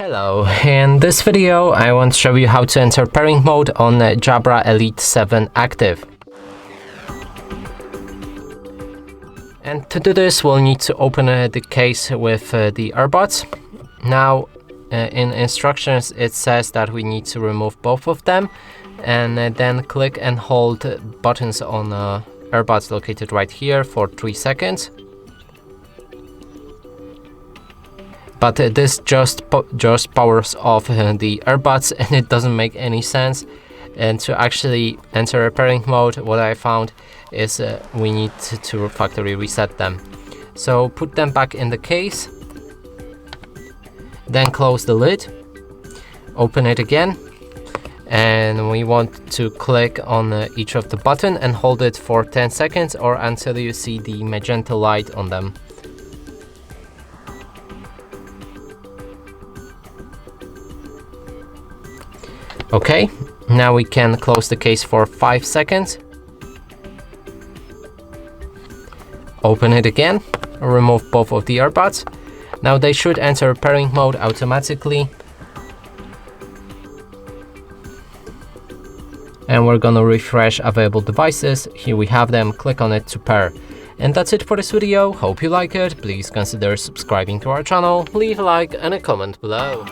Hello, in this video I want to show you how to enter pairing mode on Jabra Elite 7 Active. And to do this we'll need to open the case with the earbuds. Now in instructions it says that we need to remove both of them and then click and hold buttons on earbuds located right here for 3 seconds. But this just powers off the earbuds and it doesn't make any sense. And to actually enter a pairing mode, what I found is we need to factory reset them. So put them back in the case, then close the lid, open it again, and we want to click on each of the button and hold it for 10 seconds or until you see the magenta light on them. Okay, now we can close the case for 5 seconds. Open it again, remove both of the earbuds. Now they should enter pairing mode automatically. And we're gonna refresh available devices. Here we have them, click on it to pair. And that's it for this video, hope you like it. Please consider subscribing to our channel, leave a like and a comment below.